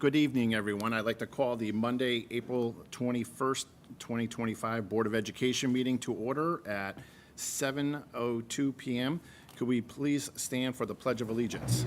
Good evening, everyone. I'd like to call the Monday, April 21st, 2025 Board of Education meeting to order at 7:02 p.m. Could we please stand for the Pledge of Allegiance?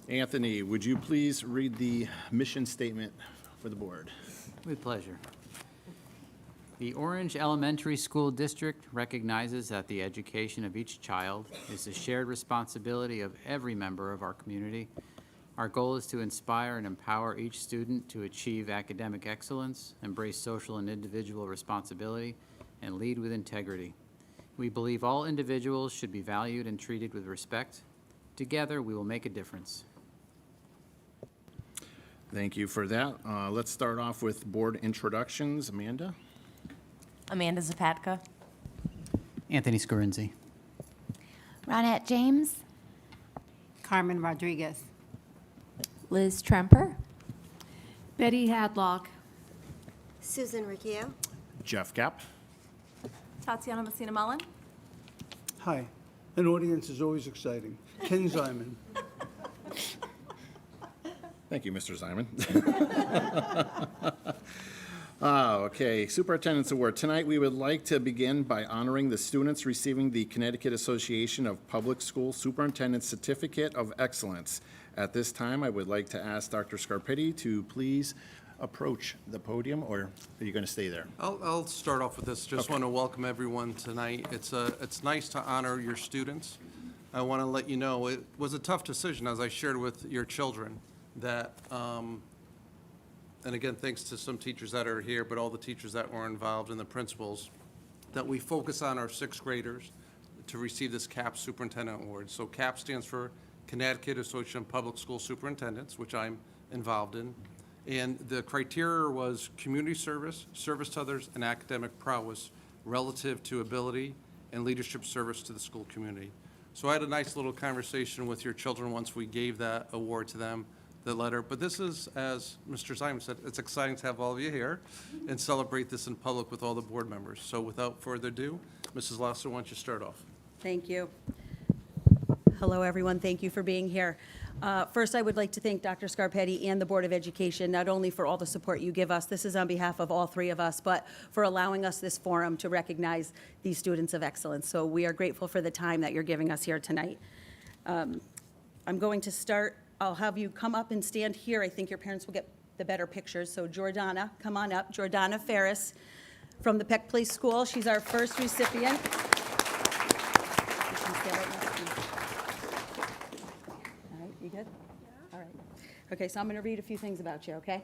Anthony, would you please read the mission statement for the board? With pleasure. The Orange Elementary School District recognizes that the education of each child is the shared responsibility of every member of our community. Our goal is to inspire and empower each student to achieve academic excellence, embrace social and individual responsibility, and lead with integrity. We believe all individuals should be valued and treated with respect. Together, we will make a difference. Thank you for that. Let's start off with board introductions. Amanda? Amanda Zapatka. Anthony Scorinzi. Ronette James. Carmen Rodriguez. Liz Tremper. Betty Hadlock. Susan Riccio. Jeff Kapp? Tatiana Messina Mullen. Hi. An audience is always exciting. Ken Ziman. Thank you, Mr. Simon. Okay, Superintendent's Award. Tonight, we would like to begin by honoring the students receiving the Connecticut Association of Public School Superintendents Certificate of Excellence. At this time, I would like to ask Dr. Scarpetti to please approach the podium, or are you going to stay there? I'll start off with this. Just Okay. want to welcome everyone tonight. It's nice to honor your students. I want to let you know it was a tough decision, as I shared with your children, that, and again, thanks to some teachers that are here, but all the teachers that were involved and the principals, that we focus on our sixth graders to receive this CAP Superintendent Award. So CAP stands for Connecticut Association of Public School Superintendents, which I'm involved in. And the criteria was community service, service to others, and academic prowess relative to ability and leadership service to the school community. So I had a nice little conversation with your children once we gave that award to them, the letter. But this is, as Mr. Simon said, it's exciting to have all of you here and celebrate this in public with all the board members. So without further ado, Mrs. Lasser, why don't you start off? Thank you. Hello, everyone. Thank you for being here. First, I would like to thank Dr. Scarpetti and the Board of Education, not only for all the support you give us, this is on behalf of all three of us, but for allowing us this forum to recognize these students of excellence. So we are grateful for the time that you're giving us here tonight. I'm going to start. I'll have you come up and stand here. I think your parents will get the better pictures. So Jordana, come on up. Jordana Ferris from the Peck Place School. She's our first recipient. You can stand right next to me. All right, you good? All right. Okay, so I'm going to read a few things about you, okay?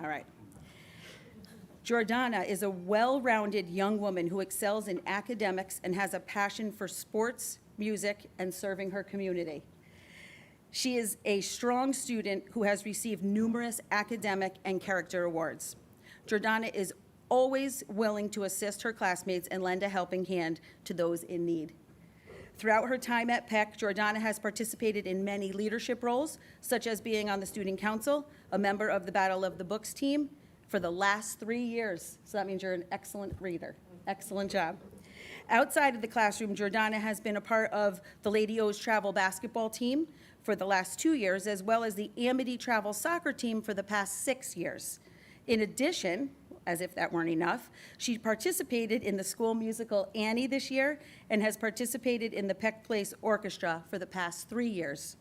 All right. Jordana is a well-rounded young woman who excels in academics and has a passion for sports, music, and serving her community. She is a strong student who has received numerous academic and character awards. Jordana is always willing to assist her classmates and lend a helping hand to those in need. Throughout her time at Peck, Jordana has participated in many leadership roles, such as being on the student council, a member of the Battle of the Books team for the last 3 years. So that means you're an excellent reader. Excellent job. Outside of the classroom, Jordana has been a part of the Lady O's travel basketball team for the last 2 years, as well as the Amity travel soccer team for the past 6 years. In addition, as if that weren't enough, she participated in the school musical Annie this year and has participated in the Peck Place Orchestra for the past 3 years.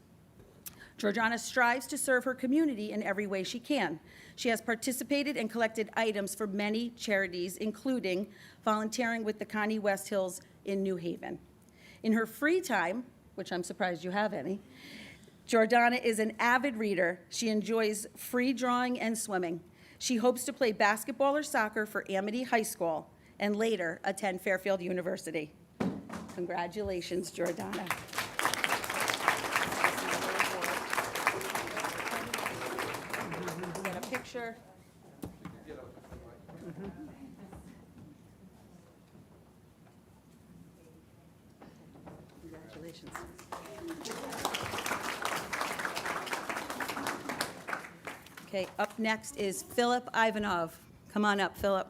Jordana strives to serve her community in every way she can. She has participated and collected items for many charities, including volunteering with the Connie West Hills in New Haven. In her free time, which I'm surprised you have any, Jordana is an avid reader. She enjoys free drawing and swimming. She hopes to play basketball or soccer for Amity High School and later attend Fairfield University. Congratulations, Jordana. Get a picture. Congratulations. Okay, up next is Philip Ivanov. Come on up, Philip.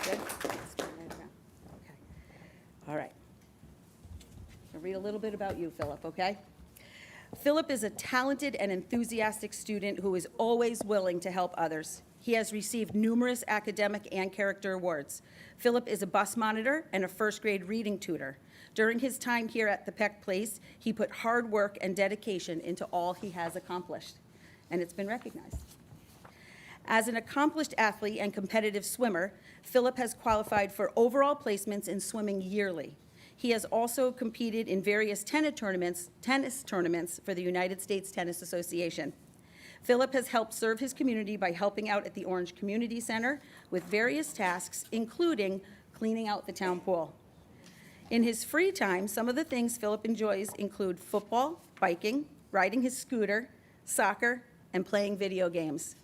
Good? Let's turn right around. Okay. All right. I'll read a little bit about you, Philip, okay? Philip is a talented and enthusiastic student who is always willing to help others. He has received numerous academic and character awards. Philip is a bus monitor and a first-grade reading tutor. During his time here at the Peck Place, he put hard work and dedication into all he has accomplished, and it's been recognized. As an accomplished athlete and competitive swimmer, Philip has qualified for overall placements in swimming yearly. He has also competed in various tennis tournaments for the United States Tennis Association. Philip has helped serve his community by helping out at the Orange Community Center with various tasks, including cleaning out the town pool. In his free time, some of the things Philip enjoys include football, biking, riding his scooter, soccer, and playing video games.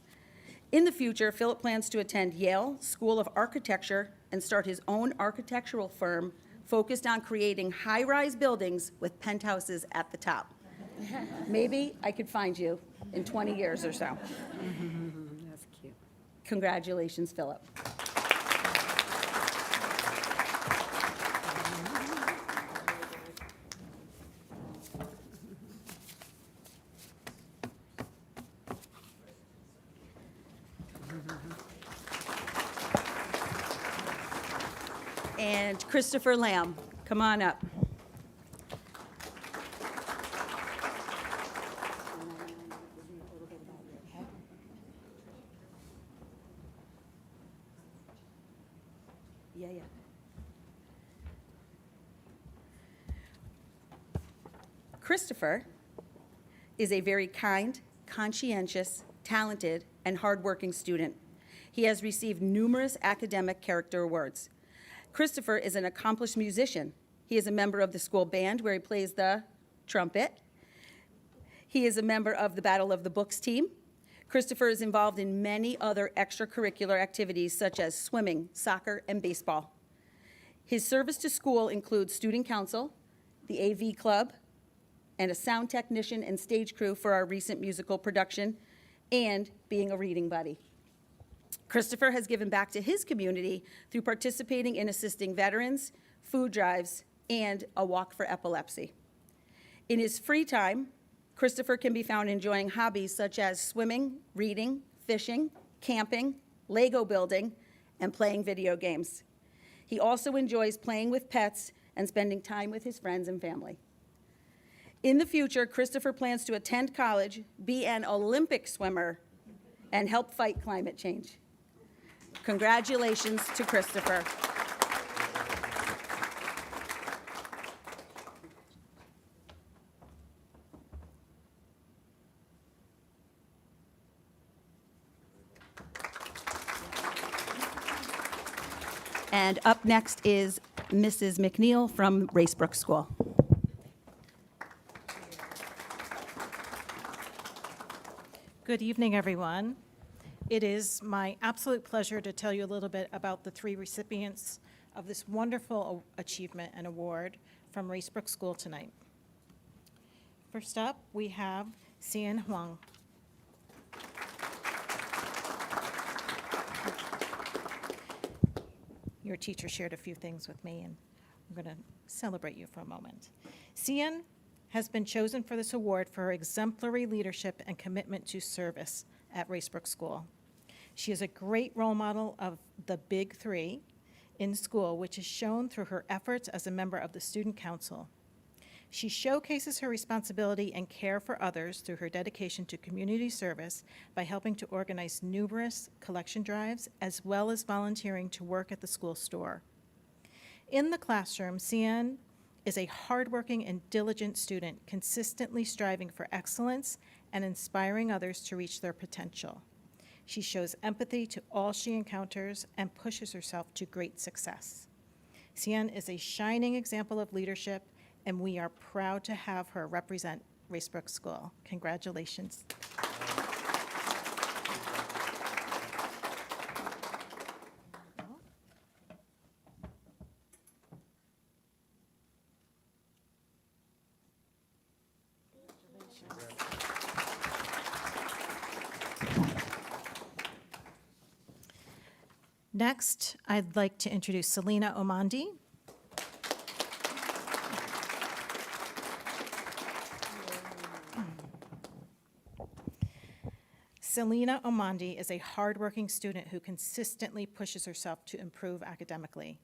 In the future, Philip plans to attend Yale School of Architecture and start his own architectural firm focused on creating high-rise buildings with penthouses at the top. Maybe I could find you in 20 years or so. That's cute. Congratulations, Philip. And Christopher Lamb, come on up. Yeah. Christopher is a very kind, conscientious, talented, and hardworking student. He has received numerous academic character awards. Christopher is an accomplished musician. He is a member of the school band where he plays the trumpet. He is a member of the Battle of the Books team. Christopher is involved in many other extracurricular activities such as swimming, soccer, and baseball. His service to school includes student council, the AV club, and a sound technician and stage crew for our recent musical production, and being a reading buddy. Christopher has given back to his community through participating in assisting veterans, food drives, and a walk for epilepsy. In his free time, Christopher can be found enjoying hobbies such as swimming, reading, fishing, camping, Lego building, and playing video games. He also enjoys playing with pets and spending time with his friends and family. In the future, Christopher plans to attend college, be an Olympic swimmer, and help fight climate change. Congratulations to Christopher. And up next is Mrs. McNeil from Racebrook School. Good evening, everyone. It is my absolute pleasure to tell you a little bit about the three recipients of this wonderful achievement and award from Racebrook School tonight. First up, we have Xian Huang. Your teacher shared a few things with me, and I'm going to celebrate you for a moment. Xian has been chosen for this award for her exemplary leadership and commitment to service at Racebrook School. She is a great role model of the Big Three in school, which is shown through her efforts as a member of the Student Council. She showcases her responsibility and care for others through her dedication to community service by helping to organize numerous collection drives, as well as volunteering to work at the school store. In the classroom, Xian is a hardworking and diligent student, consistently striving for excellence and inspiring others to reach their potential. She shows empathy to all she encounters and pushes herself to great success. Xian is a shining example of leadership, and we are proud to have her represent Racebrook School. Congratulations. Next, I'd like to introduce Selena Omandi. Selena Omandi is a hardworking student who consistently pushes herself to improve academically.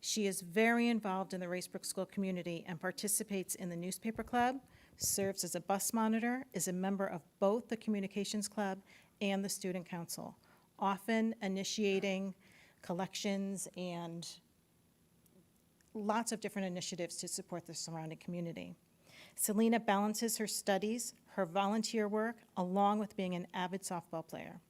She is very involved in the Racebrook School community and participates in the newspaper club, serves as a bus monitor, is a member of both the communications club and the student council, often initiating collections and lots of different initiatives to support the surrounding community. Selena balances her studies, her volunteer work, along with being an avid softball player.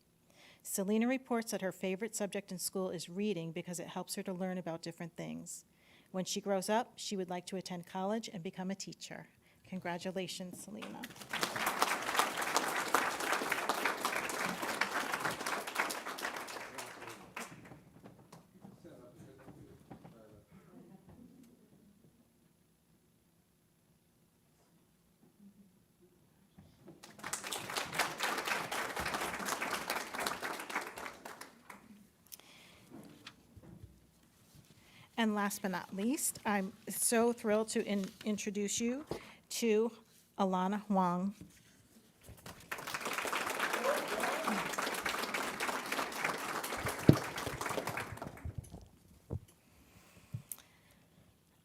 Selena reports that her favorite subject in school is reading because it helps her to learn about different things. When she grows up, she would like to attend college and become a teacher. Congratulations, Selena. And last but not least, I'm so thrilled to introduce you to Alana Huang.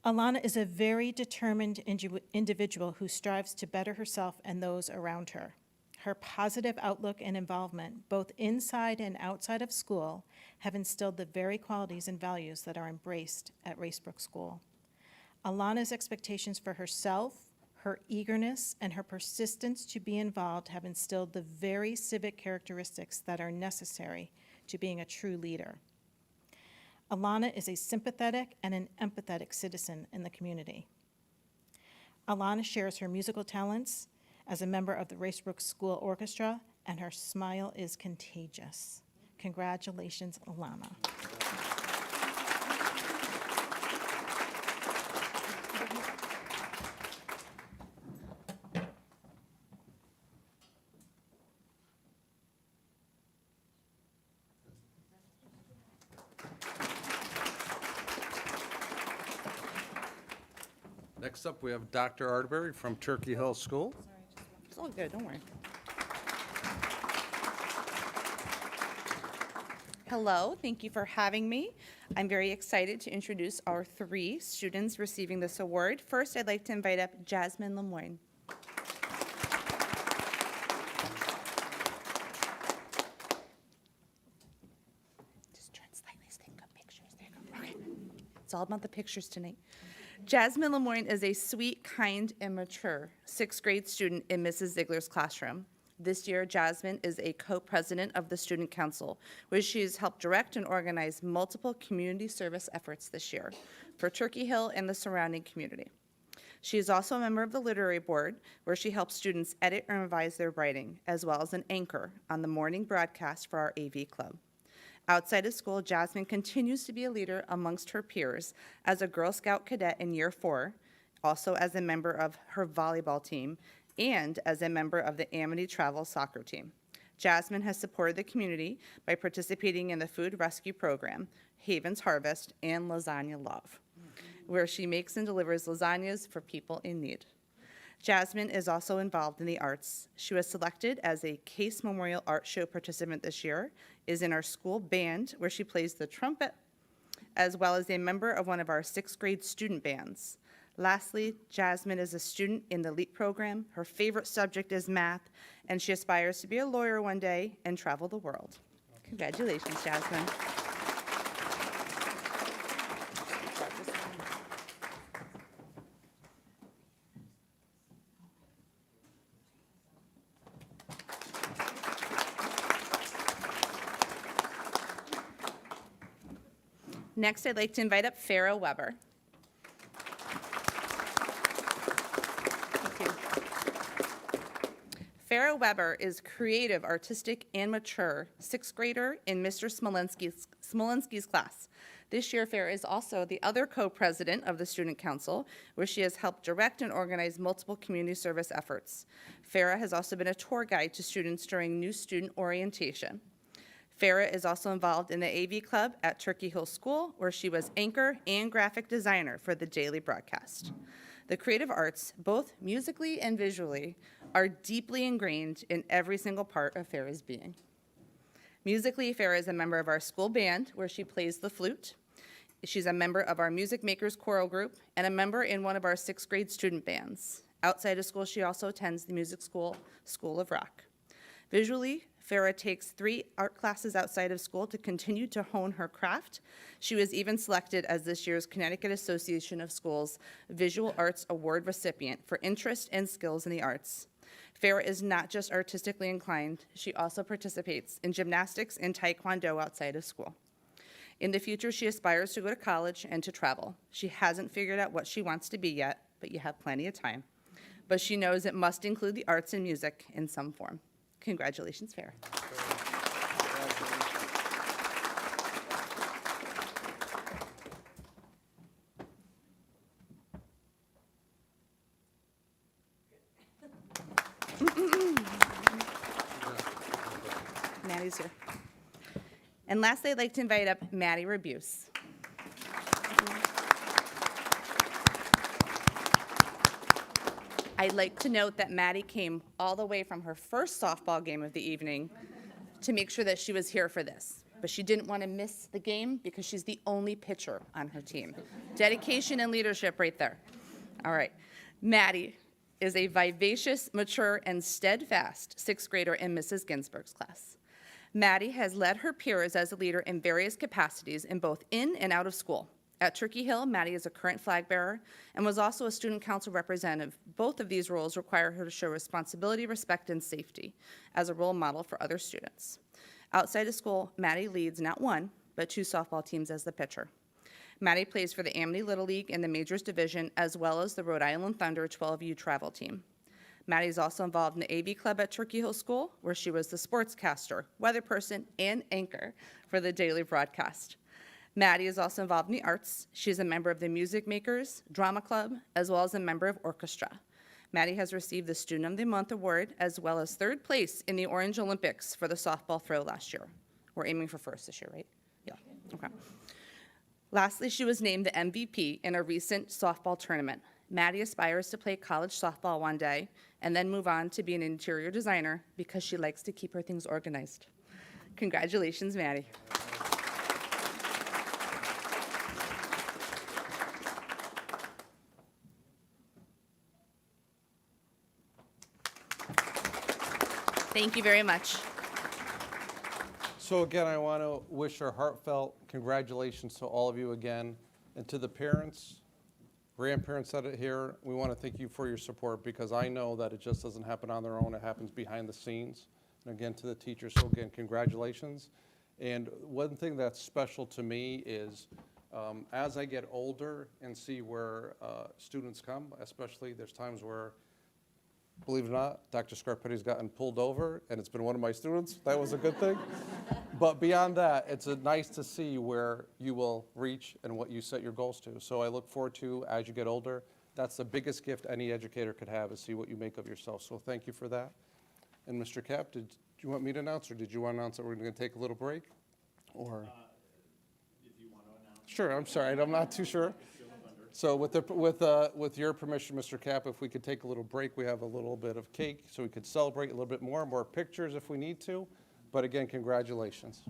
Alana is a very determined individual who strives to better herself and those around her. Her positive outlook and involvement, both inside and outside of school, have instilled the very qualities and values that are embraced at Racebrook School. Alana's expectations for herself, her eagerness, and her persistence to be involved have instilled the very civic characteristics that are necessary to being a true leader. Alana is a sympathetic and an empathetic citizen in the community. Alana shares her musical talents as a member of the Racebrook School Orchestra, and her smile is contagious. Congratulations, Alana. Next up, we have Dr. Arterberry from Turkey Hill School. It's all good, don't worry. Hello, thank you for having me. I'm very excited to introduce our 3 students receiving this award. First, I'd like to invite up Jasmine Lemoyne. Just turn slightly so they can get pictures. There you go. Okay. It's all about the pictures tonight. Jasmine Lemoyne is a sweet, kind, and mature 6th grade student in Mrs. Ziegler's classroom. This year, Jasmine is a co-president of the Student Council, where she has helped direct and organize multiple community service efforts this year for Turkey Hill and the surrounding community. She is also a member of the Literary Board, where she helps students edit and revise their writing, as well as an anchor on the morning broadcast for our AV Club. Outside of school, Jasmine continues to be a leader amongst her peers as a Girl Scout cadet in year 4, also as a member of her volleyball team, and as a member of the Amity Travel soccer team. Jasmine has supported the community by participating in the food rescue program, Haven's Harvest, and Lasagna Love, where she makes and delivers lasagnas for people in need. Jasmine is also involved in the arts. She was selected as a Case Memorial Art Show participant this year, is in our school band where she plays the trumpet, as well as a member of one of our 6th grade student bands. Lastly, Jasmine is a student in the LEAP program. Her favorite subject is math, and she aspires to be a lawyer one day and travel the world. Congratulations, Jasmine. Next, I'd like to invite up Farrah Weber. Thank you. Farrah Weber is creative, artistic, and mature 6th grader in Mr. Smolensky's class. This year, Farrah is also the other co-president of the Student Council, where she has helped direct and organize multiple community service efforts. Farrah has also been a tour guide to students during new student orientation. Farah is also involved in the AV Club at Turkey Hill School, where she was anchor and graphic designer for the daily broadcast. The creative arts, both musically and visually, are deeply ingrained in every single part of Farah's being. Musically, Farah is a member of our school band, where she plays the flute. She's a member of our Music Makers choral group and a member in one of our 6th grade student bands. Outside of school, she also attends the music school, School of Rock. Visually, Farah takes 3 art classes outside of school to continue to hone her craft. She was even selected as this year's Connecticut Association of Schools Visual Arts Award recipient for interest and skills in the arts. Farah is not just artistically inclined, she also participates in gymnastics and taekwondo outside of school. In the future, she aspires to go to college and to travel. She hasn't figured out what she wants to be yet, but you have plenty of time. But she knows it must include the arts and music in some form. Congratulations, Farah. Maddie's here. And lastly, I'd like to invite up Maddie Rebuse. I'd like to note that Maddie came all the way from her first softball game of the evening to make sure that she was here for this. But she didn't want to miss the game because she's the only pitcher on her team. Dedication and leadership right there. All right. Maddie is a vivacious, mature, and steadfast 6th grader in Mrs. Ginsburg's class. Maddie has led her peers as a leader in various capacities in both in and out of school. At Turkey Hill, Maddie is a current flag bearer and was also a student council representative. Both of these roles require her to show responsibility, respect, and safety as a role model for other students. Outside of school, Maddie leads not 1, but 2 softball teams as the pitcher. Maddie plays for the Amity Little League in the Majors Division, as well as the Rhode Island Thunder 12U travel team. Maddie is also involved in the AV Club at Turkey Hill School, where she was the sportscaster, weather person, and anchor for the daily broadcast. Maddie is also involved in the arts. She is a member of the Music Makers Drama Club, as well as a member of orchestra. Maddie has received the Student of the Month award, as well as 3rd place in the Orange Olympics for the softball throw last year. We're aiming for 1st this year, right? Yeah, okay. Lastly, she was named the MVP in a recent softball tournament. Maddie aspires to play college softball one day and then move on to be an interior designer because she likes to keep her things organized. Congratulations, Maddie. Thank you very much. So again, I want to wish our heartfelt congratulations to all of you again, and to the parents, grandparents that are here. We want to thank you for your support, because I know that it just doesn't happen on their own. It happens behind the scenes. And again, to the teachers, so again, congratulations. And one thing that's special to me is as I get older and see where students come, especially there's times where, believe it or not, Dr. Scarpetti's gotten pulled over, and it's been one of my students. That was a good thing. But beyond that, it's nice to see where you will reach and what you set your goals to. So I look forward to, as you get older, that's the biggest gift any educator could have, is see what you make of yourself. So thank you for that. And Mr. Cap, did you want me to announce, or did you want to announce that we're going to take a little break? Or? If you want to announce. Sure, I'm sorry, I'm not too sure. So with your permission, Mr. Cap, if we could take a little break, we have a little bit of cake, so we could celebrate a little bit more pictures if we need to. But again, congratulations.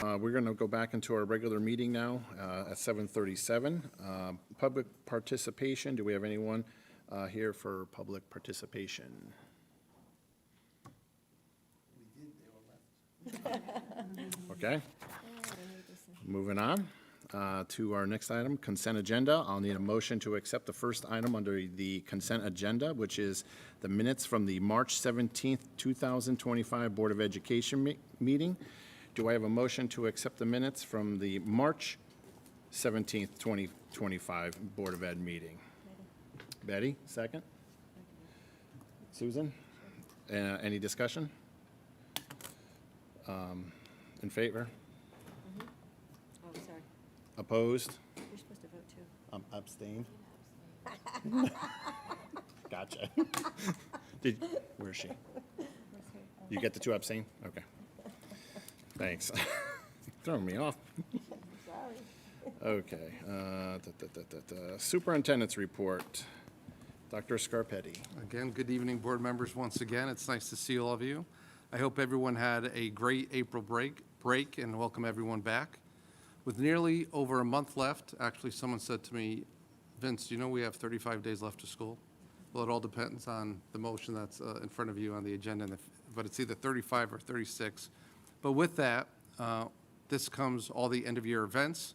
We're going to go back into our regular meeting now at 7:37. Public participation, do we have anyone here for public participation? Okay. Moving on to our next item, consent agenda. I'll need a motion to accept the first item under the consent agenda, which is the minutes from the March 17th, 2025 Board of Education meeting. Do I have a motion to accept the minutes from the March 17th, 2025 Board of Ed meeting? Betty, second? Susan? Any discussion? In favor? Oh, sorry. Opposed? You're supposed to vote too. Abstained? Gotcha. Where is she? You get the two abstain? Okay. Thanks. Throwing me off. Okay. Superintendent's report. Dr. Scarpetti. Again, good evening, board members, once again. It's nice to see all of you. I hope everyone had a great April break, and welcome everyone back. With nearly over a month left, actually, someone said to me, Vince, do you know we have 35 days left of school? Well, it all depends on the motion that's in front of you on the agenda, but it's either 35 or 36. But with that, this comes all the end-of-year events,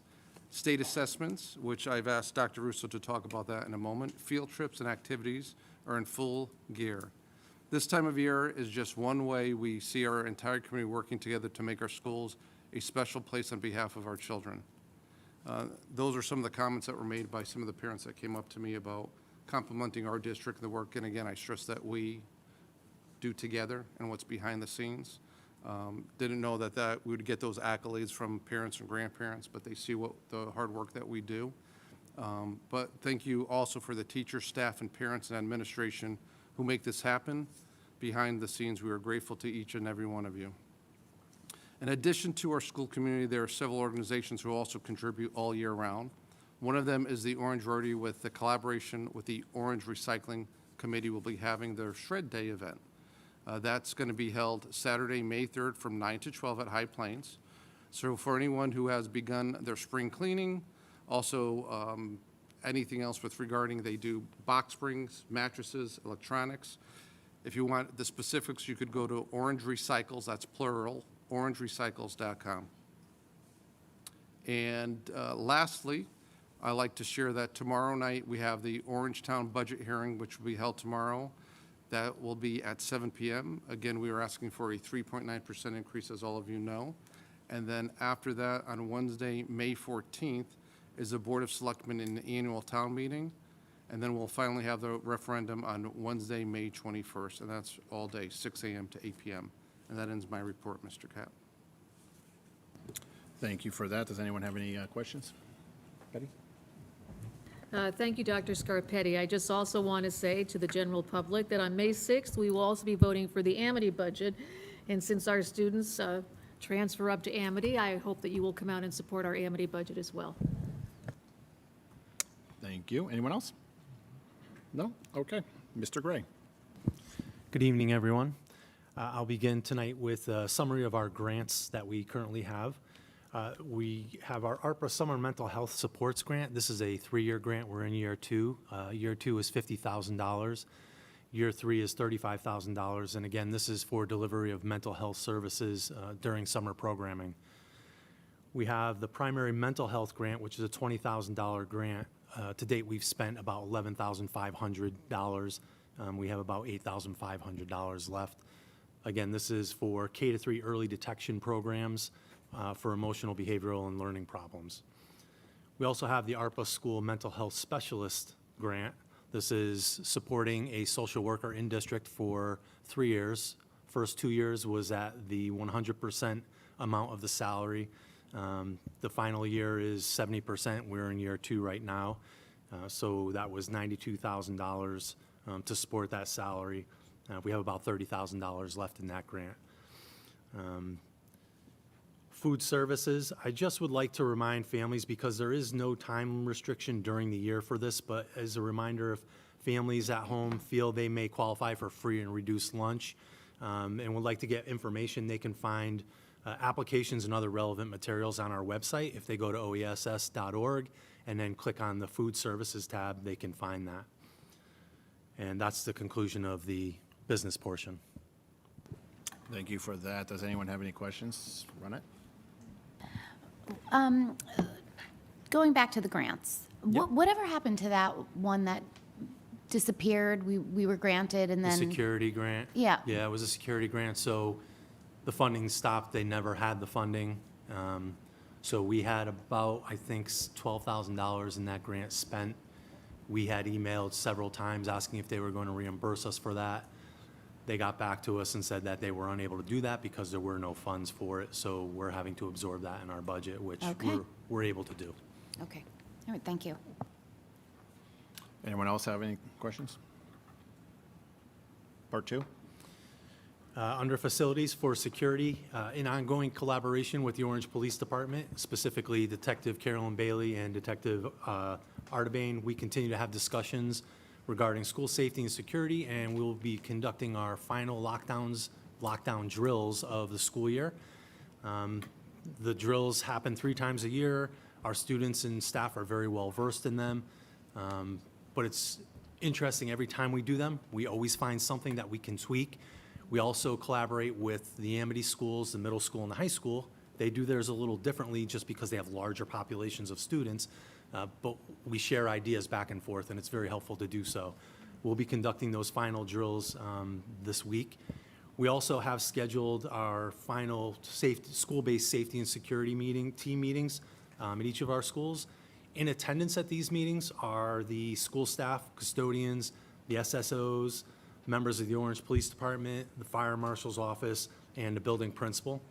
state assessments, which I've asked Dr. Russo to talk about that in a moment. Field trips and activities are in full gear. This time of year is just one way we see our entire community working together to make our schools a special place on behalf of our children. Those are some of the comments that were made by some of the parents that came up to me about complimenting our district and the work. And again, I stress that we do together and what's behind the scenes. Didn't know that we would get those accolades from parents and grandparents, but they see what the hard work that we do. But thank you also for the teachers, staff, and parents and administration who make this happen. Behind the scenes, we are grateful to each and every one of you. In addition to our school community, there are several organizations who also contribute all year round. One of them is the Orange Rotary, with the collaboration with the Orange Recycling Committee will be having their Shred Day event. That's going to be held Saturday, May 3rd from 9 to 12 at High Plains. So for anyone who has begun their spring cleaning, also anything else with regarding, they do box springs, mattresses, electronics. If you want the specifics, you could go to Orange Recycles, that's plural, orangerecycles.com. And lastly, I'd like to share that tomorrow night we have the Orangetown budget hearing, which will be held tomorrow. That will be at 7 p.m. Again, we are asking for a 3.9% increase, as all of you know. And then after that, on Wednesday, May 14th, is the Board of Selectmen in the annual town meeting. And then we'll finally have the referendum on Wednesday, May 21st, and that's all day, 6 a.m. to 8 p.m. And that ends my report, Mr. Cap. Thank you for that. Does anyone have any questions? Betty? Thank you, Dr. Scarpetti. I just also want to say to the general public that on May 6th, we will also be voting for the Amity budget. And since our students transfer up to Amity, I hope that you will come out and support our Amity budget as well. Thank you. Anyone else? No? Okay. Mr. Gray. Good evening, everyone. I'll begin tonight with a summary of our grants that we currently have. We have our ARPA Summer Mental Health Supports Grant. This is a 3-year grant. We're in year 2. Year 2 is $50,000. Year 3 is $35,000. And again, this is for delivery of mental health services during summer programming. We have the Primary Mental Health Grant, which is a $20,000 grant. To date, we've spent about $11,500. We have about $8,500 left. Again, this is for K-3 early detection programs for emotional, behavioral, and learning problems. We also have the ARPA School Mental Health Specialist Grant. This is supporting a social worker in district for 3 years. First 2 years was at the 100% amount of the salary. The final year is 70%. We're in year 2 right now. So that was $92,000 to support that salary. We have about $30,000 left in that grant. Food services, I just would like to remind families, because there is no time restriction during the year for this, but as a reminder, if families at home feel they may qualify for free and reduced lunch and would like to get information, they can find applications and other relevant materials on our website. If they go to oess.org and then click on the food services tab, they can find that. And that's the conclusion of the business portion. Thank you for that. Does anyone have any questions? Run it. Going back to the grants, Yep. whatever happened to that one that disappeared? We were granted and The then. security grant? Yeah. Yeah, it was a security grant, so the funding stopped. They never had the funding. So we had about, I think, $12,000 in that grant spent. We had emailed several times asking if they were going to reimburse us for that. They got back to us and said that they were unable to do that because there were no funds for it. So we're having to absorb that in our budget, which Okay. we're able to do. Okay. All right, thank you. Anyone else have any questions? Part 2? Under Facilities for Security, in ongoing collaboration with the Orange Police Department, specifically Detective Carolyn Bailey and Detective Artabane, we continue to have discussions regarding school safety and security, and we will be conducting our final lockdown drills of the school year. The drills happen 3 times a year. Our students and staff are very well versed in them. But it's interesting, every time we do them, we always find something that we can tweak. We also collaborate with the Amity schools, the middle school and the high school. They do theirs a little differently just because they have larger populations of students, but we share ideas back and forth, and it's very helpful to do so. We'll be conducting those final drills this week. We also have scheduled our final school-based safety and security team meetings at each of our schools. In attendance at these meetings are the school staff, custodians, the SSOs, members of the Orange Police Department, the Fire Marshal's Office, and the building principal.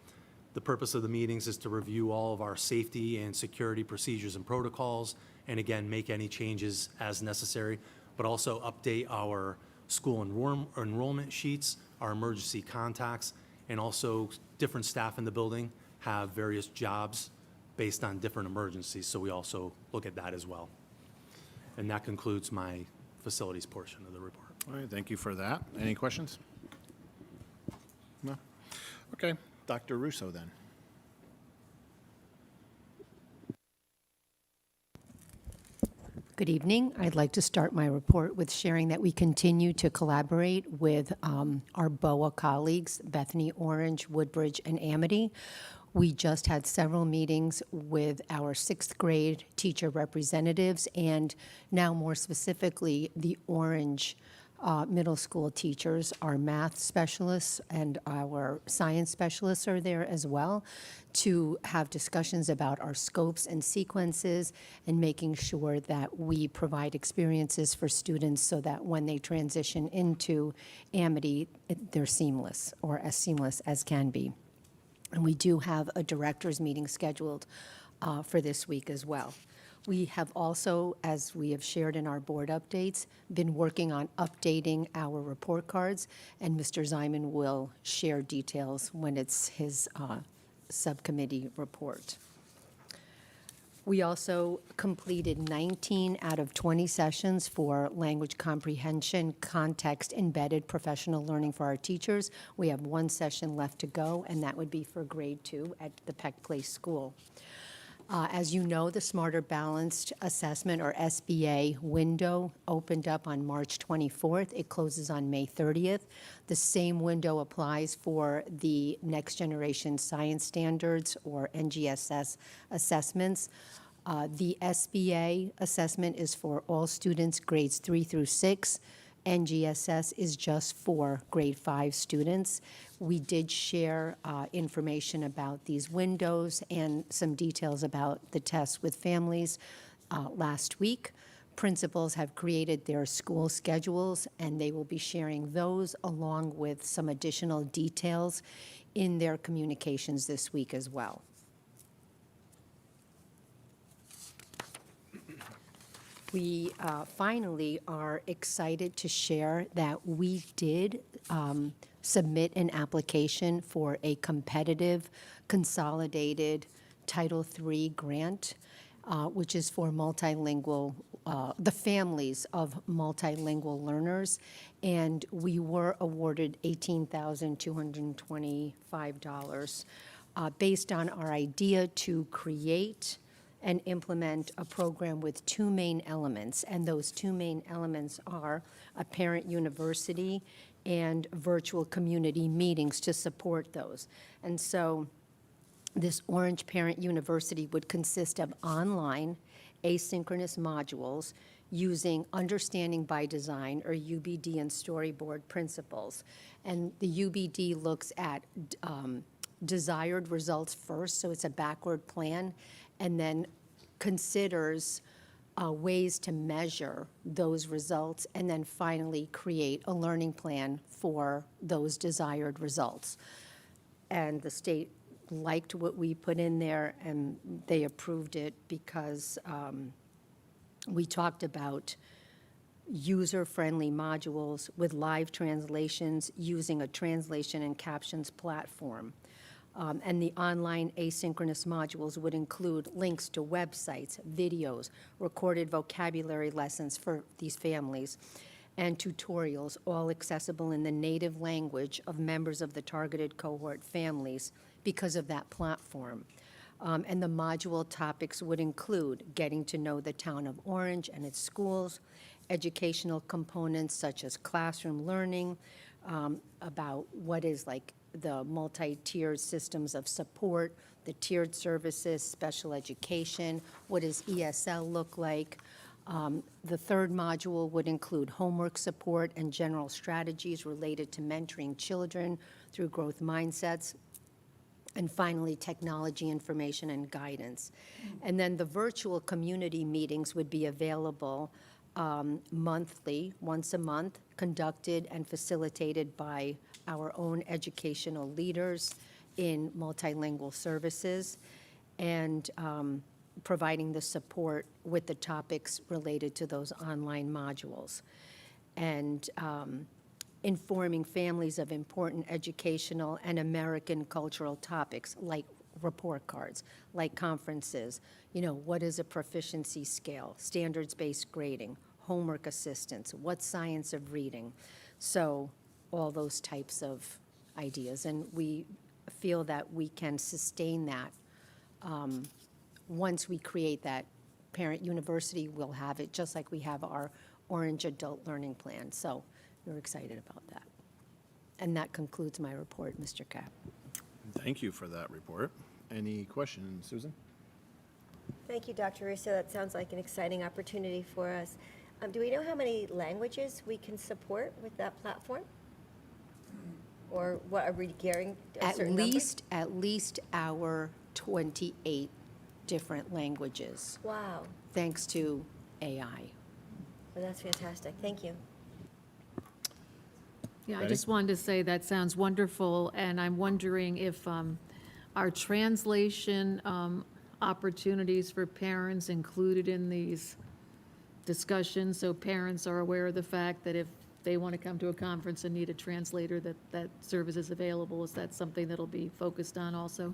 The purpose of the meetings is to review all of our safety and security procedures and protocols, and again, make any changes as necessary, but also update our school enrollment sheets, our emergency contacts, and also different staff in the building have various jobs based on different emergencies, so we also look at that as well. And that concludes my facilities portion of the report. All right, thank you for that. Any questions? No? Okay, Dr. Russo then. Good evening. I'd like to start my report with sharing that we continue to collaborate with our BOA colleagues, Bethany, Orange, Woodbridge, and Amity. We just had several meetings with our 6th grade teacher representatives, and now more specifically, the Orange middle school teachers. Our math specialists and our science specialists are there as well to have discussions about our scopes and sequences and making sure that we provide experiences for students so that when they transition into Amity, they're seamless, or as seamless as can be. And we do have a directors meeting scheduled for this week as well. We have also, as we have shared in our board updates, been working on updating our report cards, and Mr. Ziman will share details when it's his subcommittee report. We also completed 19 out of 20 sessions for language comprehension, context-embedded professional learning for our teachers. We have 1 session left to go, and that would be for grade 2 at the Peck Place School. As you know, the Smarter Balanced Assessment, or SBA, window opened up on March 24th. It closes on May 30th. The same window applies for the Next Generation Science Standards, or NGSS, assessments. The SBA assessment is for all students grades 3 through 6. NGSS is just for grade 5 students. We did share information about these windows and some details about the tests with families last week. Principals have created their school schedules, and they will be sharing those along with some additional details in their communications this week as well. We finally are excited to share that we did submit an application for a competitive, consolidated Title III grant, which is for multilingual, the families of multilingual learners, and we were awarded $18,225 based on our idea to create and implement a program with 2 main elements, and those 2 main elements are a parent university and virtual community meetings to support those. And so this Orange Parent University would consist of online asynchronous modules using Understanding by Design, or UBD, and storyboard principles. And the UBD looks at desired results first, so it's a backward plan, and then considers ways to measure those results, and then finally create a learning plan for those desired results. And the state liked what we put in there, and they approved it because we talked about user-friendly modules with live translations using a translation and captions platform. And the online asynchronous modules would include links to websites, videos, recorded vocabulary lessons for these families, and tutorials, all accessible in the native language of members of the targeted cohort families because of that platform. And the module topics would include getting to know the town of Orange and its schools, educational components such as classroom learning, about what is like the multi-tiered systems of support, the tiered services, special education, what does ESL look like. The third module would include homework support and general strategies related to mentoring children through growth mindsets. And finally, technology information and guidance. And then the virtual community meetings would be available monthly, once a month, conducted and facilitated by our own educational leaders in multilingual services, and providing the support with the topics related to those online modules. And informing families of important educational and American cultural topics like report cards, like conferences, what is a proficiency scale, standards-based grading, homework assistance, what's science of reading. So all those types of ideas. And we feel that we can sustain that. Once we create that parent university, we'll have it just like we have our Orange Adult Learning Plan. So we're excited about that. And that concludes my report, Mr. Cap. Thank you for that report. Any questions, Susan? Thank you, Dr. Russo. That sounds like an exciting opportunity for us. Do we know how many languages we can support with that platform? Or what, are we gearing a certain number? At least our 28 different languages, Wow, thanks to AI. well, that's fantastic. Thank you. Yeah, I Betty? just wanted to say that sounds wonderful, and I'm wondering if our translation opportunities for parents included in these discussions, so parents are aware of the fact that if they want to come to a conference and need a translator, that service is available. Is that something that'll be focused on also?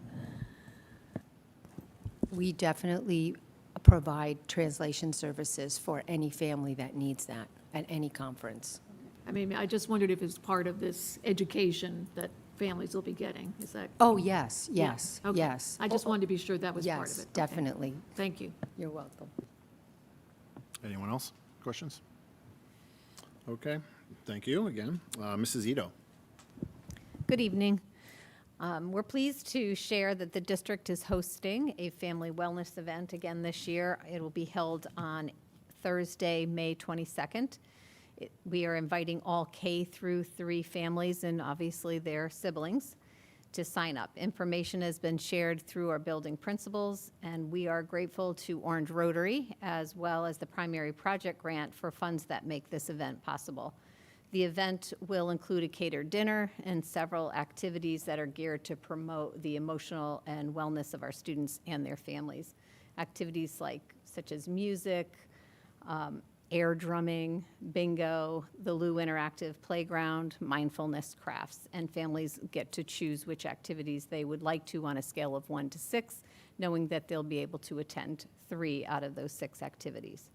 We definitely provide translation services for any family that needs that at any conference. I mean, I just wondered if it's part of this education that families will be getting. Is that? Oh, yes, Yeah, yes, okay. yes. I just wanted to be sure that was part of it. Yes, Okay. definitely. Thank you. You're welcome. Anyone else? Questions? Okay, thank you again. Mrs. Ito. Good evening. We're pleased to share that the district is hosting a family wellness event again this year. It will be held on Thursday, May 22nd. We are inviting all K through 3 families and obviously their siblings to sign up. Information has been shared through our building principals, and we are grateful to Orange Rotary as well as the primary project grant for funds that make this event possible. The event will include a catered dinner and several activities that are geared to promote the emotional and wellness of our students and their families. Activities such as music, air drumming, bingo, the Lou Interactive Playground, mindfulness crafts, and families get to choose which activities they would like to on a scale of 1 to 6, knowing that they'll be able to attend 3 out of those 6 activities.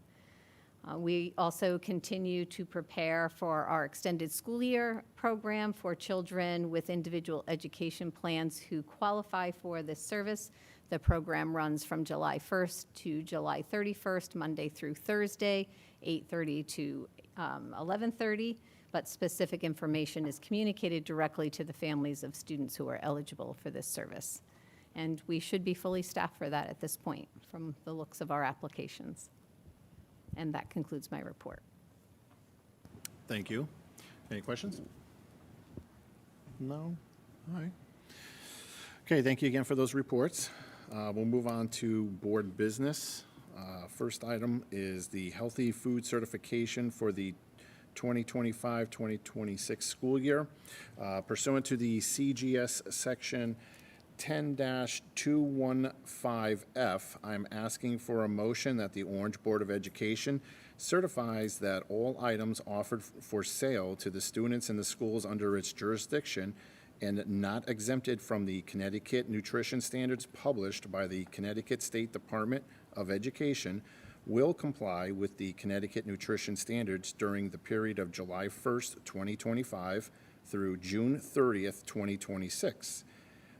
We also continue to prepare for our extended school year program for children with individual education plans who qualify for this service. The program runs from July 1st to July 31st, Monday through Thursday, 8:30 to 11:30, but specific information is communicated directly to the families of students who are eligible for this service. And we should be fully staffed for that at this point, from the looks of our applications. And that concludes my report. Thank you. Any questions? No? All right. Okay, thank you again for those reports. We'll move on to board business. First item is the Healthy Food Certification for the 2025-2026 school year. Pursuant to the CGS Section 10-215F, I'm asking for a motion that the Orange Board of Education certifies that all items offered for sale to the students in the schools under its jurisdiction and not exempted from the Connecticut nutrition standards published by the Connecticut State Department of Education will comply with the Connecticut nutrition standards during the period of July 1st, 2025 through June 30th, 2026.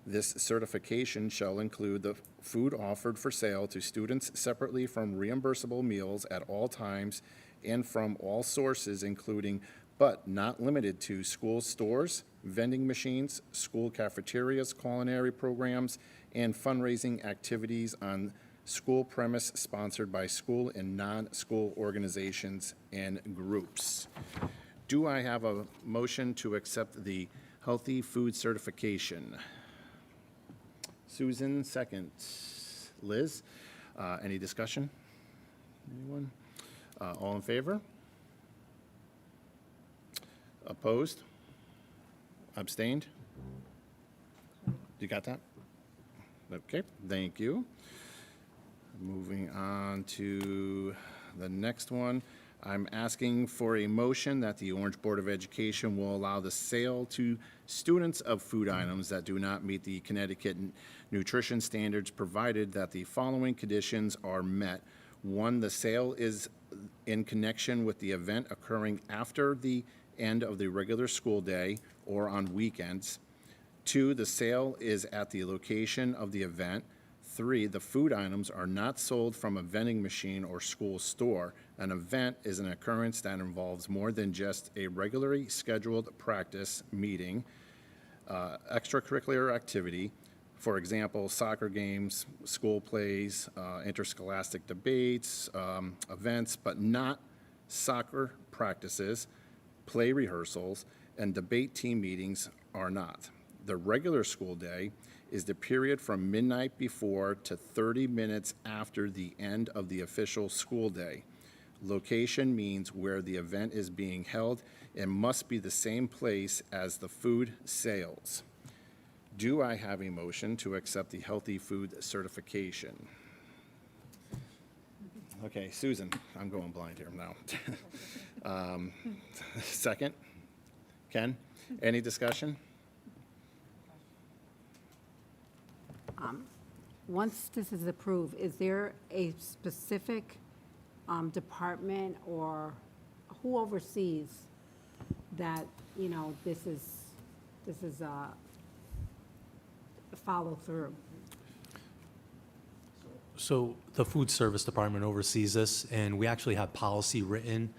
This certification shall include the food offered for sale to students separately from reimbursable meals at all times and from all sources, including but not limited to school stores, vending machines, school cafeterias, culinary programs, and fundraising activities on school premise sponsored by school and non-school organizations and groups. Do I have a motion to accept the healthy food certification? Susan, second. Liz, any discussion? Anyone? All in favor? Opposed? Abstained? You got that? Okay, thank you. Moving on to the next one. I'm asking for a motion that the Orange Board of Education will allow the sale to students of food items that do not meet the Connecticut nutrition standards, provided that the following conditions are met. One, the sale is in connection with the event occurring after the end of the regular school day or on weekends. Two, the sale is at the location of the event. Three, the food items are not sold from a vending machine or school store. An event is an occurrence that involves more than just a regularly scheduled practice meeting, extracurricular activity, for example, soccer games, school plays, interscholastic debates, events, but not soccer practices, play rehearsals, and debate team meetings are not. The regular school day is the period from midnight before to 30 minutes after the end of the official school day. Location means where the event is being held and must be the same place as the food sales. Do I have a motion to accept the healthy food certification? Okay, Susan, I'm going blind here now. Second? Ken, any discussion? Once this is approved, is there a specific department or who oversees that, you know, this is follow through? So the Food Service Department oversees this, and we actually have policy written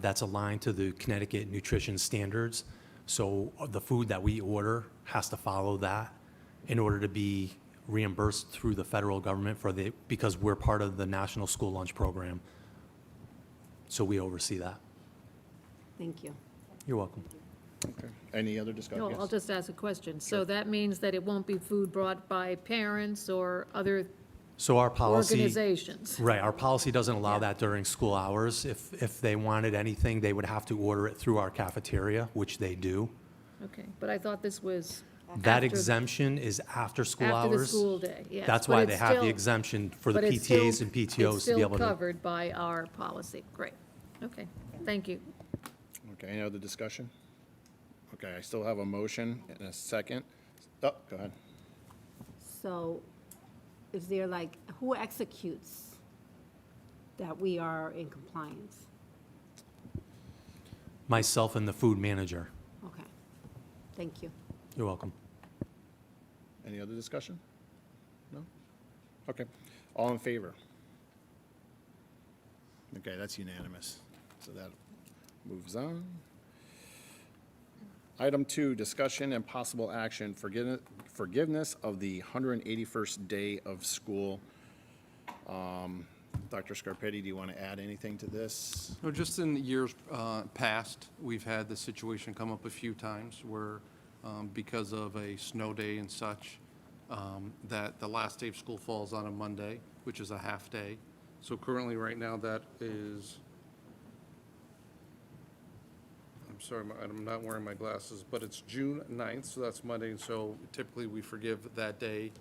that's aligned to the Connecticut nutrition standards. So the food that we order has to follow that in order to be reimbursed through the federal government because we're part of the National School Lunch Program. So we oversee that. Thank you. You're welcome. Okay. Any other discussion? No, Yes. I'll just ask a question. So that means that it won't be food brought by parents or other So our policy. organizations? Right, our policy doesn't allow that during school hours. If they wanted anything, they would have to order it through our cafeteria, which they do. Okay, but I thought this was That after- exemption is after school hours. After the school day, yes. That's but why it's they have the still- exemption for the but it's still- PTAs and PTOs to be able It's to. still covered by our policy. Great. Okay, thank you. Okay, any other discussion? Okay, I still have a motion and a second. Oh, go ahead. So is there like, who executes that we are in compliance? Myself and the food manager. Okay, thank you. You're welcome. Any other discussion? No? Okay, all in favor? Okay, that's unanimous, so that moves on. Item 2, discussion and possible action, forgiveness of the 181st day of school. Dr. Scarpetti, do you want to add anything to this? No, just in years past, we've had this situation come up a few times where, because of a snow day and such, that the last day of school falls on a Monday, which is a half day. So currently, right now, that is, I'm sorry, I'm not wearing my glasses, but it's June 9th, so that's Monday. And so typically, we forgive that day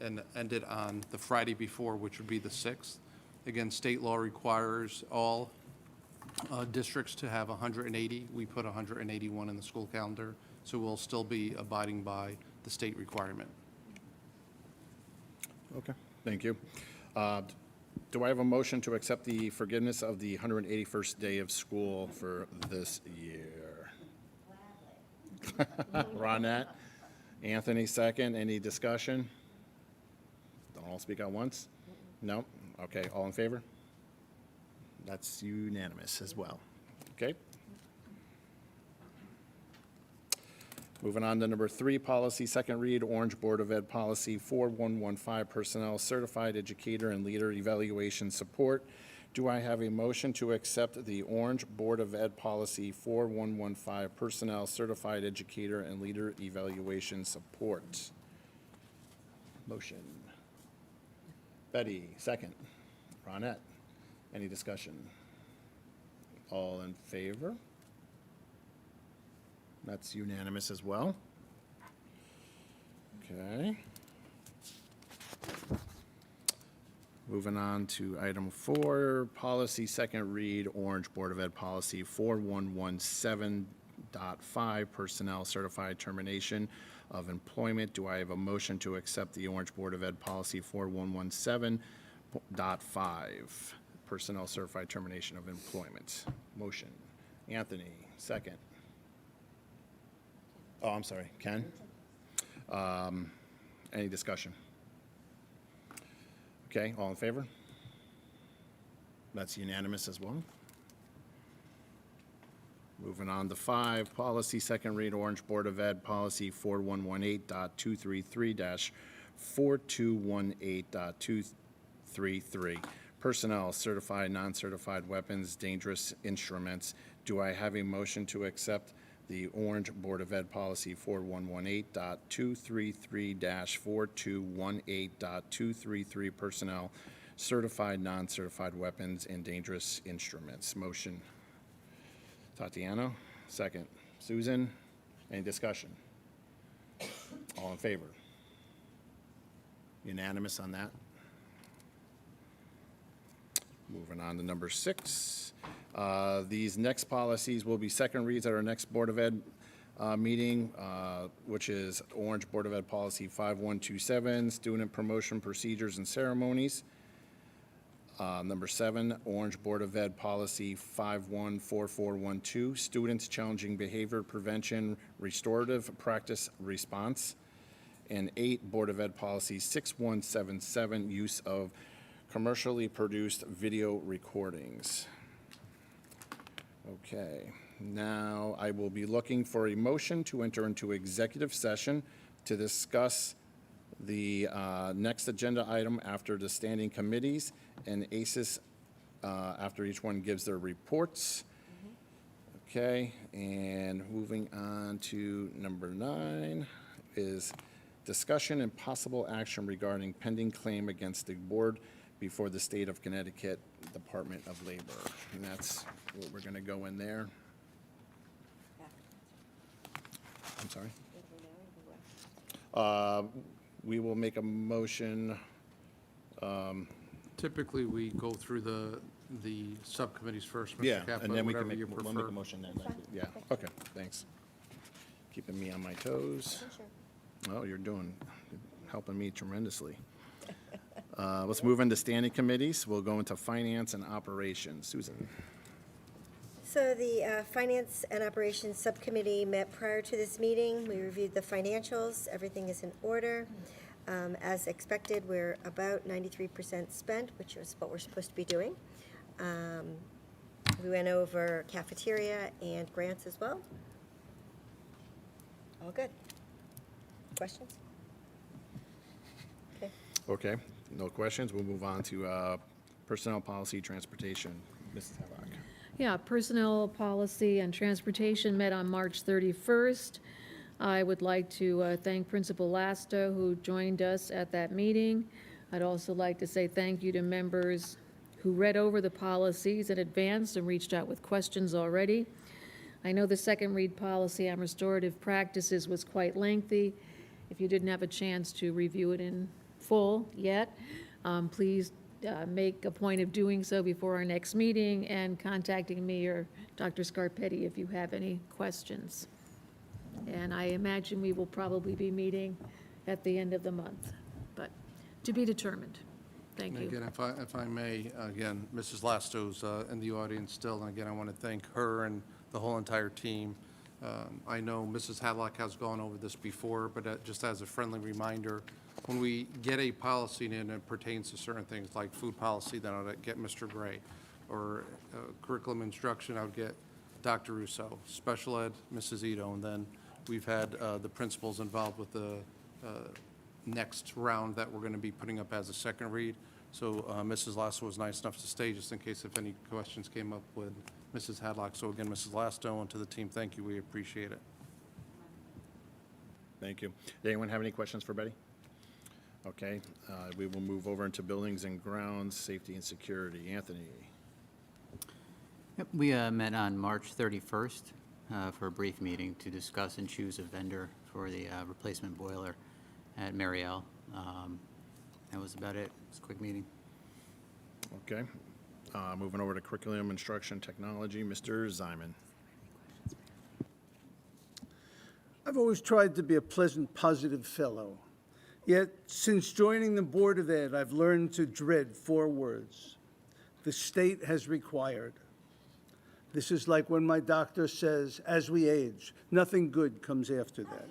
and end it on the Friday before, which would be the 6th. Again, state law requires all districts to have 180. We put 181 in the school calendar, so we'll still be abiding by the state requirement. Okay, thank you. Do I have a motion to accept the forgiveness of the 181st day of school for this year? Ronette? Anthony, second. Any discussion? Don't all speak at once? No? Okay, all in favor? That's unanimous as well. Okay? Moving on to number 3, policy, second read, Orange Board of Ed Policy 4115, Personnel Certified Educator and Leader Evaluation Support. Do I have a motion to accept the Orange Board of Ed Policy 4115, Personnel Certified Educator and Leader Evaluation Support? Motion. Betty, second. Ronette, any discussion? All in favor? That's unanimous as well. Okay. Moving on to item 4, policy second read, Orange Board of Ed Policy 4117.5, Personnel Certified Termination of Employment. Do I have a motion to accept the Orange Board of Ed Policy 4117.5, Personnel Certified Termination of Employment? Motion. Anthony, second. Oh, I'm sorry, Ken? Any discussion? Okay, all in favor? That's unanimous as well. Moving on to 5, policy second read, Orange Board of Ed Policy 4118.233-4218.233, Personnel Certified Non-Certified Weapons Dangerous Instruments. Do I have a motion to accept the Orange Board of Ed Policy 4118.233-4218.233, Personnel Certified Non-Certified Weapons and Dangerous Instruments? Motion. Tatiana, second. Susan, any discussion? All in favor? Unanimous on that? Moving on to number 6. These next policies will be second reads at our next Board of Ed meeting, which is Orange Board of Ed Policy 5127, Student Promotion Procedures and Ceremonies. Number 7, Orange Board of Ed Policy 514412, Students Challenging Behavior Prevention Restorative Practice Response. And 8, Board of Ed Policy 6177, Use of Commercially Produced Video Recordings. Okay, now I will be looking for a motion to enter into executive session to discuss the next agenda item after the standing committees and ACES after each one gives their reports. Okay, and moving on to number 9 is discussion and possible action regarding pending claim against the board before the State of Connecticut Department of Labor. And that's what we're going to go in there. I'm sorry? We will make a motion. Typically, we go through the subcommittees first, Mr. Yeah, Kaplan, and then we can whatever make, you we'll make a prefer. motion then. Yeah, okay, thanks. Keeping me on my toes. Oh, you're helping me tremendously. Let's move into standing committees. We'll go into finance and operations. Susan. So the Finance and Operations Subcommittee met prior to this meeting. We reviewed the financials. Everything is in order. As expected, we're about 93% spent, which is what we're supposed to be doing. We went over cafeteria and grants as well. All good. Questions? Okay. Okay, no questions. We'll move on to personnel policy, transportation. Mrs. Havok. Yeah, Personnel Policy and Transportation met on March 31st. I would like to thank Principal Lasta, who joined us at that meeting. I'd also like to say thank you to members who read over the policies in advance and reached out with questions already. I know the second read policy on restorative practices was quite lengthy. If you didn't have a chance to review it in full yet, please make a point of doing so before our next meeting and contacting me or Dr. Scarpetti if you have any questions. And I imagine we will probably be meeting at the end of the month, but to be determined. Thank And you. again, if I may, again, Mrs. Lasto's in the audience still, and again, I want to thank her and the whole entire team. I know Mrs. Hadlock has gone over this before, but just as a friendly reminder, when we get a policy in and it pertains to certain things like food policy, then I'll get Mr. Gray, or curriculum instruction, I would get Dr. Russo, special ed, Mrs. Ito, and then we've had the principals involved with the next round that we're going to be putting up as a second read. So Mrs. Lasto was nice enough to stay just in case if any questions came up with Mrs. Hadlock. So again, Mrs. Lasto, and to the team, thank you. We appreciate it. Thank you. Did anyone have any questions for Betty? Okay, we will move over into buildings and grounds, safety and security. Anthony? Yep, we met on March 31st for a brief meeting to discuss and choose a vendor for the replacement boiler at Mariel. That was about it. It's a quick meeting. Okay. Moving over to curriculum, instruction, technology, Mr. Zyman. I've always tried to be a pleasant, positive fellow. Yet, since joining the Board of Ed, I've learned to dread 4 words. The state has required. This is like when my doctor says, as we age, nothing good comes after that.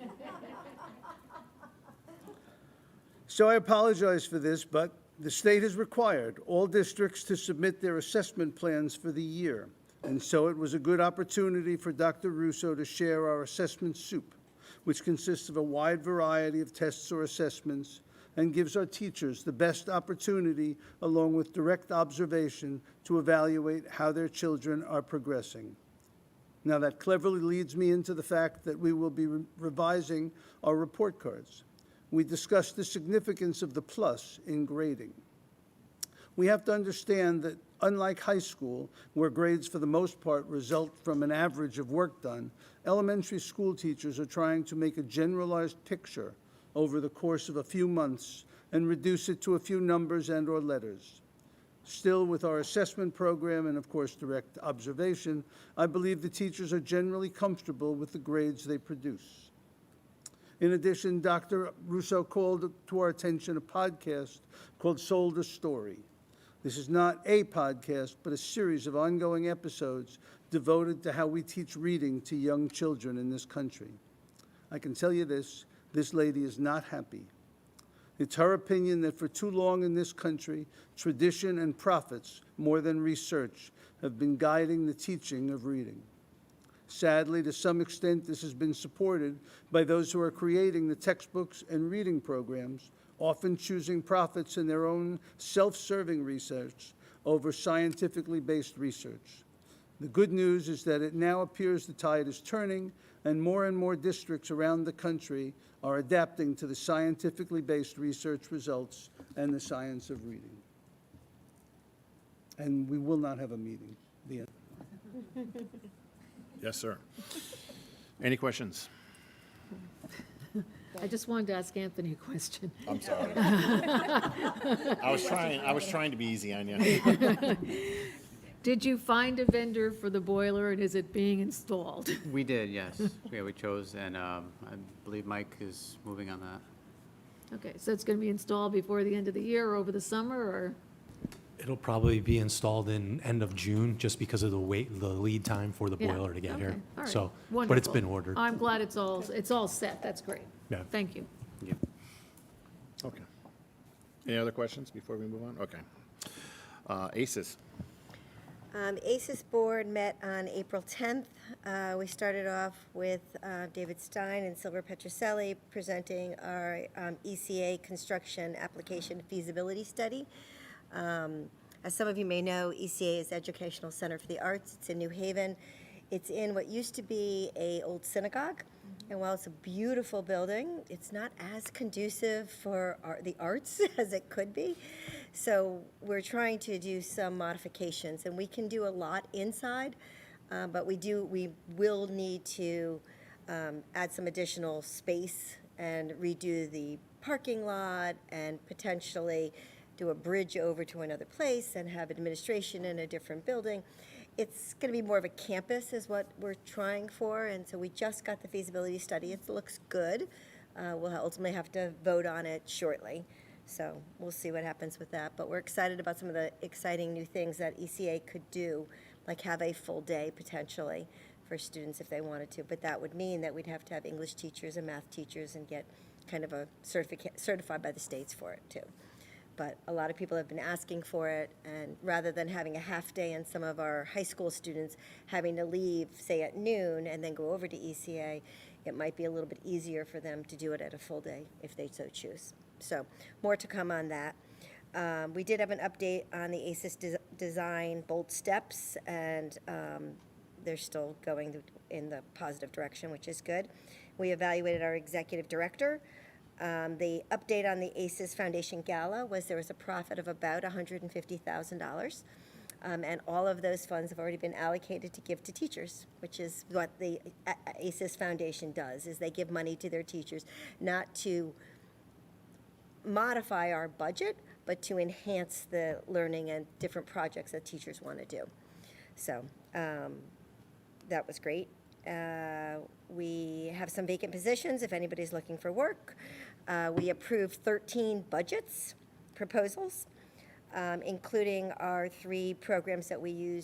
So I apologize for this, but the state has required all districts to submit their assessment plans for the year. And so it was a good opportunity for Dr. Russo to share our assessment soup, which consists of a wide variety of tests or assessments and gives our teachers the best opportunity, along with direct observation, to evaluate how their children are progressing. Now, that cleverly leads me into the fact that we will be revising our report cards. We discussed the significance of the plus in grading. We have to understand that unlike high school, where grades for the most part result from an average of work done, elementary school teachers are trying to make a generalized picture over the course of a few months and reduce it to a few numbers and or letters. Still, with our assessment program and, of course, direct observation, I believe the teachers are generally comfortable with the grades they produce. In addition, Dr. Russo called to our attention a podcast called Sold a Story. This is not a podcast, but a series of ongoing episodes devoted to how we teach reading to young children in this country. I can tell you this lady is not happy. It's her opinion that for too long in this country, tradition and profits, more than research, have been guiding the teaching of reading. Sadly, to some extent, this has been supported by those who are creating the textbooks and reading programs, often choosing profits in their own self-serving research over scientifically based research. The good news is that it now appears the tide is turning, and more districts around the country are adapting to the scientifically based research results and the science of reading. And we will not have a meeting. The end. Yes, sir. Any questions? I just wanted to ask Anthony a question. I'm sorry. I was trying to be easy on you. Did you find a vendor for the boiler, and is it being installed? We did, yes. Yeah, we chose, and I believe Mike is moving on that. Okay, so it's going to be installed before the end of the year or over the summer, or? It'll probably be installed in end of June, just because of the lead time for the Yeah, boiler to get okay, here. all right, So, but it's wonderful. been ordered. I'm glad it's all set, that's great. Yeah. Thank you. Yeah. Okay. Any other questions before we move on? Okay. ACES. ACES board met on April 10th. We started off with David Stein and Silver Petroselli presenting our ECA construction application feasibility study. As some of you may know, ECA is Educational Center for the Arts. It's in New Haven. It's in what used to be an old synagogue. And while it's a beautiful building, it's not as conducive for the arts as it could be. So we're trying to do some modifications, and we can do a lot inside, but we will need to add some additional space and redo the parking lot and potentially do a bridge over to another place and have administration in a different building. It's going to be more of a campus is what we're trying for, and so we just got the feasibility study. It looks good. We'll ultimately have to vote on it shortly, so we'll see what happens with that. But we're excited about some of the exciting new things that ECA could do, like have a full day potentially for students if they wanted to. But that would mean that we'd have to have English teachers and math teachers and get kind of a certified by the states for it too. But a lot of people have been asking for it, and rather than having a half day and some of our high school students having to leave, say, at noon and then go over to ECA, it might be a little bit easier for them to do it at a full day if they so choose. So more to come on that. We did have an update on the ACES design bold steps, and they're still going in the positive direction, which is good. We evaluated our executive director. The update on the ACES Foundation Gala was there was a profit of about $150,000. And all of those funds have already been allocated to give to teachers, which is what the ACES Foundation does, is they give money to their teachers, not to modify our budget, but to enhance the learning and different projects that teachers want to do. So that was great. We have some vacant positions if anybody's looking for work. We approved 13 budgets proposals, including our 3 programs that we're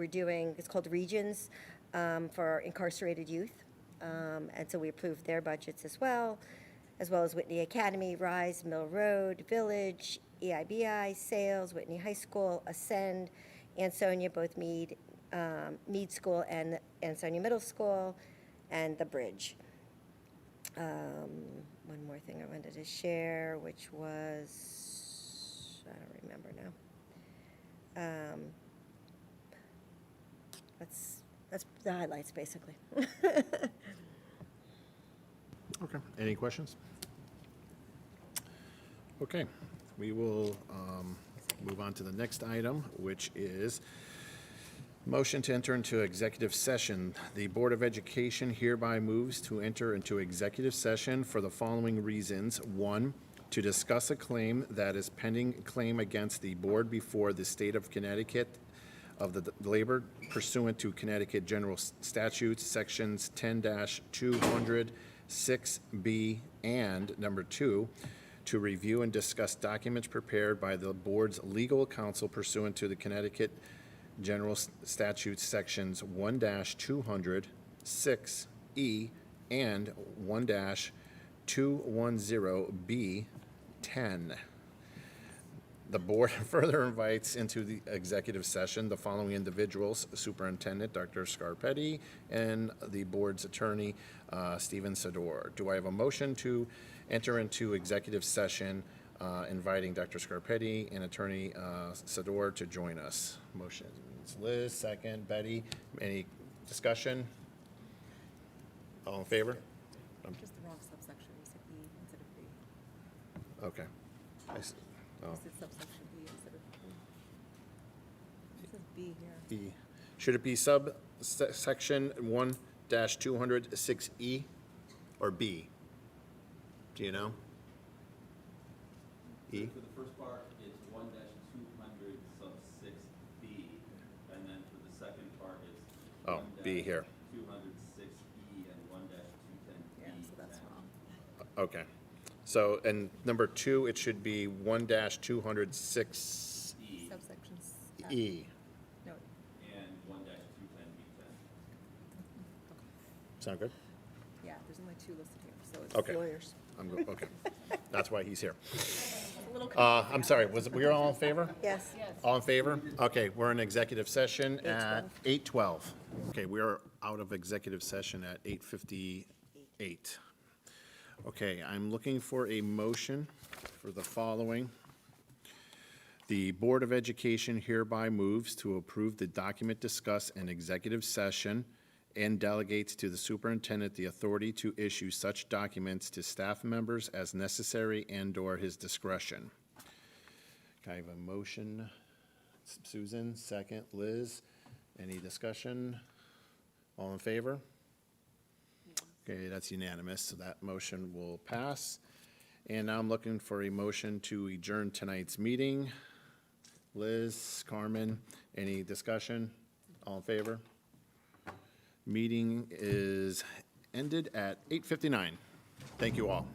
doing. It's called Regions for our incarcerated youth. And so we approved their budgets as well as Whitney Academy, Rise, Mill Road, Village, EIBI, Sales, Whitney High School, Ascend, Ansonia, both Mead School and Ansonia Middle School, and the Bridge. One more thing I wanted to share, which was, I don't remember now. That's the highlights, basically. Okay, any questions? Okay, we will move on to the next item, which is motion to enter into executive session. The Board of Education hereby moves to enter into executive session for the following reasons. 1, to discuss a claim that is pending claim against the board before the state of Connecticut of the labor pursuant to Connecticut General Statutes, sections 10-206B, and number 2, to review and discuss documents prepared by the board's legal counsel pursuant to the Connecticut General Statutes sections 1-206E and 1-210B10. The board further invites into the executive session the following individuals: Superintendent Dr. Scarpetti and the board's attorney, Stephen Sador. Do I have a motion to enter into executive session inviting Dr. Scarpetti and Attorney Sador to join us? Motion. Liz, second. Betty, any discussion? All in favor? Just the wrong subsection, you said E instead of B. Okay. Oh, You said subsection E instead of B. It says B here. E. Should it be section 1-206E or B? Do you know? E? For the first part, it's 1-200 sub 6B, and then for the second part, it's Oh, B here. 206E and 1-210B. Yeah, so that's wrong. Okay. So, and number 2, it should be 1-206E. Subsections. No, And 1-210B10. Sound good? yeah, there's only 2 listed here, so it's Okay. lawyers. Okay. That's why he's here. A little I'm sorry, we all in favor? Yes. All in favor? Okay, we're in executive session at 8:12. Okay, we are out of executive session at 8:58. Okay, I'm looking for a motion for the following. The Board of Education hereby moves to approve the document discussed in executive session and delegates to the superintendent the authority to issue such documents to staff members as necessary and/or his discretion. Can I have a motion? Susan, second. Liz, any discussion? All in favor? Okay, that's unanimous, so that motion will pass. And now I'm looking for a motion to adjourn tonight's meeting. Liz, Carmen, any discussion? All in favor? Meeting is ended at 8:59. Thank you all.